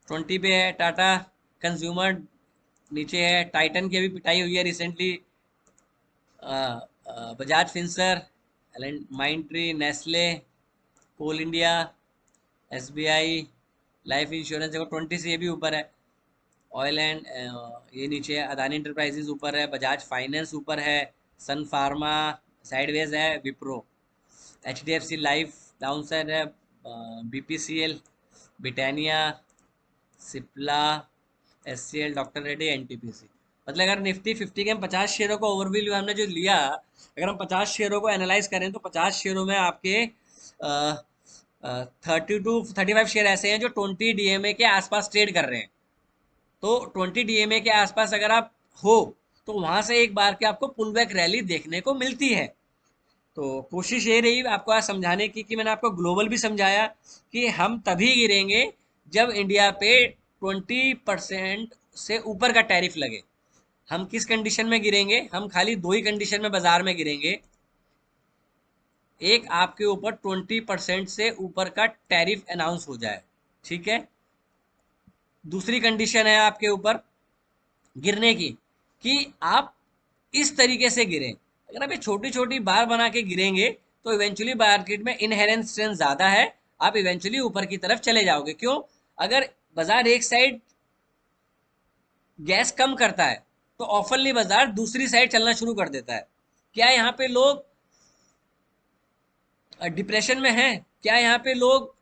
20 पे है, टाटा कंज्यूमर नीचे है, टाइटन की अभी पिटाई हुई है recently, Bajaj Finserv, Mindtree, Nestle, Coal India, SBI Life Insurance देखो 20 से ये भी ऊपर है। ऑयल एंड ये नीचे है, अदानी इंटरप्राइजेज ऊपर है, बजाज फाइनेंस ऊपर है, सन फार्मा साइडवेज है, विप्रो, एच डी एफ सी लाइफ डाउन साइड है, BPCL, Britannia, Cipla, S C L, doctor Reddy, NTPC. मतलब अगर निफ्टी 50 के हम 50 शेयरों को ओवरव्यू हमने जो लिया, अगर हम 50 शेयरों को एनालाइज करें तो 50 शेयरों में आपके 30 to 35 शेयर ऐसे हैं जो 20 डीएमए के आसपास ट्रेड कर रहे हैं। तो 20 डीएमए के आसपास अगर आप हो तो वहां से एक बार के आपको पुल बैक रैली देखने को मिलती है। तो कोशिश ये रही आपको आज समझाने की कि मैंने आपको ग्लोबल भी समझाया कि हम तभी गिरेंगे जब इंडिया पे 20% से ऊपर का टैरिफ लगे। हम किस कंडीशन में गिरेंगे? हम खाली दो ही कंडीशन में बाजार में गिरेंगे। एक, आपके ऊपर 20% से ऊपर का टैरिफ अनाउंस हो जाए, ठीक है। दूसरी कंडीशन है आपके ऊपर गिरने की कि आप इस तरीके से गिरें। अगर आप ये छोटी छोटी बार बना के गिरेंगे तो इवेंचुअली मार्केट में इनहेरेंट स्ट्रेंथ ज्यादा है, आप इवेंचुअली ऊपर की तरफ चले जाओगे। क्यों? अगर बाजार एक साइड गैस कम करता है तो ऑफनली बाजार दूसरी साइड चलना शुरू कर देता है। क्या यहाँ पे लोग डिप्रेशन में हैं? क्या यहाँ पे लोग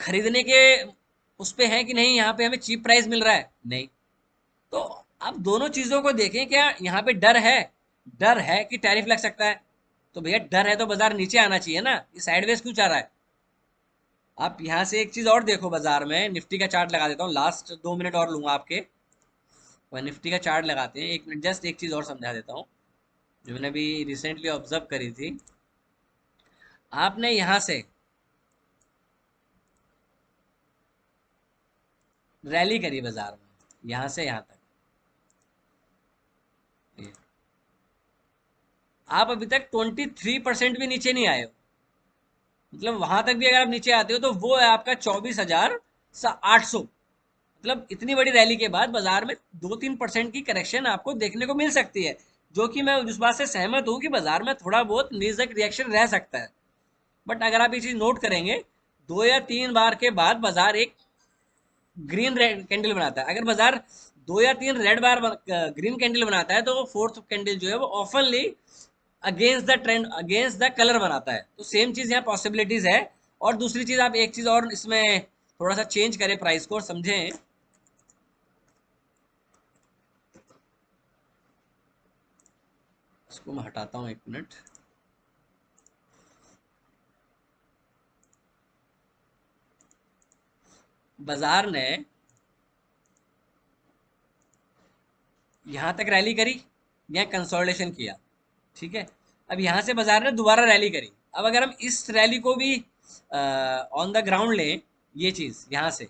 खरीदने के उस पे हैं कि नहीं यहाँ पे हमें चीप प्राइस मिल रहा है? नहीं। तो आप दोनों चीजों को देखें, क्या यहाँ पे डर है? डर है कि टैरिफ लग सकता है। तो भैया डर है तो बाजार नीचे आना चाहिए ना, ये साइडवेज क्यों चाह रहा है? आप यहाँ से एक चीज और देखो, बाजार में निफ्टी का चार्ट लगा देता हूँ, लास्ट 2 मिनट और लूंगा आपके। वह निफ्टी का चार्ट लगाते हैं, 1 मिनट, जस्ट एक चीज और समझा देता हूँ जो मैंने अभी रिसेंटली ऑब्जर्व करी थी। आपने यहाँ से रैली करी बाजार में, यहाँ से यहाँ तक, ये। आप अभी तक 23% भी नीचे नहीं आए हो। मतलब वहां तक भी अगर आप नीचे आते हो तो वो है आपका 24,800। मतलब इतनी बड़ी रैली के बाद बाजार में 2-3% की करेक्शन आपको देखने को मिल सकती है, जो कि मैं उस बात से सहमत हूँ कि बाजार में थोड़ा बहुत निज़क रिएक्शन रह सकता है। बट अगर आप ये चीज नोट करेंगे, 2 या 3 बार के बाद बाजार एक ग्रीन कैंडल बनाता है। अगर बाजार 2 या 3 रेड बार ग्रीन कैंडल बनाता है तो वो फोर्थ कैंडल जो है वो ऑफनली against the trend, against the colour बनाता है। तो सेम चीज यहाँ पॉसिबिलिटीज है। और दूसरी चीज, आप एक चीज और इसमें थोड़ा सा चेंज करें प्राइस को और समझें। इसको मैं हटाता हूँ 1 मिनट। बाजार ने यहां तक रैली करी, यहाँ कंसोलिडेशन किया, ठीक है। अब यहां से बाजार ने दोबारा रैली करी। अब अगर हम इस रैली को भी ऑन द ग्राउंड लें, ये चीज यहां से,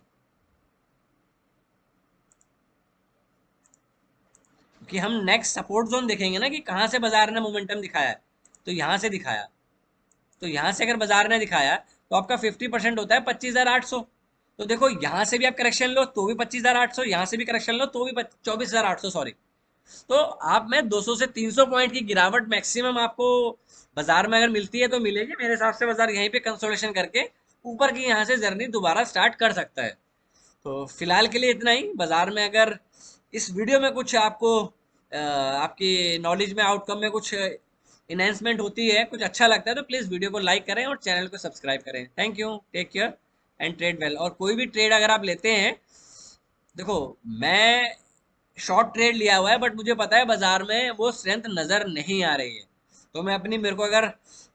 कि हम नेक्स्ट सपोर्ट जोन देखेंगे ना कि कहां से बाजार ने मोमेंटम दिखाया है, तो यहां से दिखाया। तो यहां से अगर बाजार ने दिखाया तो आपका 50% होता है 25,800। तो देखो यहां से भी आप करेक्शन लो तो भी 25,800, यहां से भी करेक्शन लो तो भी 24,800, सॉरी। तो आप में 200 से 300 पॉइंट की गिरावट मैक्सिमम आपको बाजार में अगर मिलती है तो मिलेगी। मेरे हिसाब से बाजार यहीं पे कंसोलिडेशन करके ऊपर की यहाँ से जर्नी दोबारा स्टार्ट कर सकता है। तो फिलहाल के लिए इतना ही। बाजार में अगर इस वीडियो में कुछ आपको आपकी नॉलेज में, आउटकम में कुछ इन्हेंसमेंट होती है, कुछ अच्छा लगता है, तो प्लीज़ वीडियो को लाइक करें और चैनल को सब्सक्राइब करें। Thank you, take care and trade well. और कोई भी ट्रेड अगर आप लेते हैं, देखो मैं शॉर्ट ट्रेड लिया हुआ है बट मुझे पता है बाजार में वो स्ट्रेंथ नज़र नहीं आ रही है। तो मैं अपनी, मेरे को अगर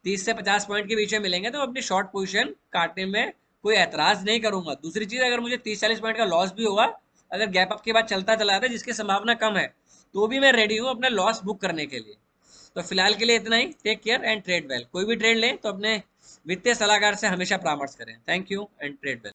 30 से 50 पॉइंट के बीच में मिलेंगे तो अपनी शॉर्ट पोजीशन काटने में कोई एतराज नहीं करूंगा। दूसरी चीज, अगर मुझे 30-40 पॉइंट का लॉस भी हुआ, अगर गैप अप के बाद चलता चला जाता है जिसकी संभावना कम है, तो भी मैं रेडी हूँ अपना लॉस बुक करने के लिए। तो फिलहाल के लिए इतना ही। Take care and trade well. कोई भी ट्रेड लें तो अपने वित्तीय सलाहकार से हमेशा परामर्श करें। Thank you and trade well.